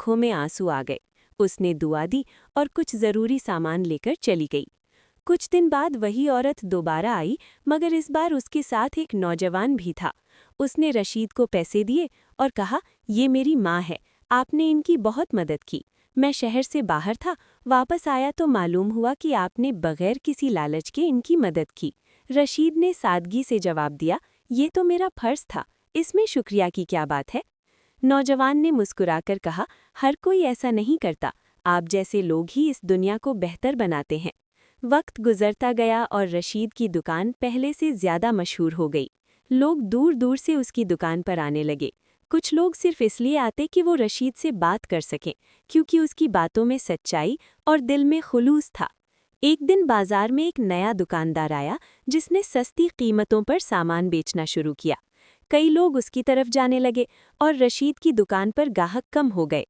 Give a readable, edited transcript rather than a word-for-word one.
आंखों में आंसू आ गए। उसने दुआ दी और कुछ ज़रूरी सामान लेकर चली गई। कुछ दिन बाद वही औरत दोबारा आई, मगर इस बार उसके साथ एक नौजवान भी था। उसने रशीद को पैसे दिए और कहा, ये मेरी माँ है, आपने इनकी बहुत मदद की। मैं शहर से बाहर था, वापस आया तो मालूम हुआ कि आपने बगैर किसी लालच के इनकी मदद की। रशीद ने सादगी से जवाब दिया, ये तो मेरा फर्ज था, इसमें शुक्रिया की क्या बात है। नौजवान ने मुस्कुराकर कहा, हर कोई ऐसा नहीं करता, आप जैसे लोग ही इस दुनिया को बेहतर बनाते हैं। वक्त गुजरता गया और रशीद की दुकान पहले से ज़्यादा मशहूर हो गई। लोग दूर दूर से उसकी दुकान पर आने लगे। कुछ लोग सिर्फ इसलिए आते कि वो रशीद से बात कर सकें, क्योंकि उसकी बातों में सच्चाई और दिल में खुलूस था। एक दिन बाजार में एक नया दुकानदार आया, जिसने सस्ती कीमतों पर सामान बेचना शुरू किया। कई लोग उसकी तरफ जाने लगे और रशीद की दुकान पर गाहक कम हो गए।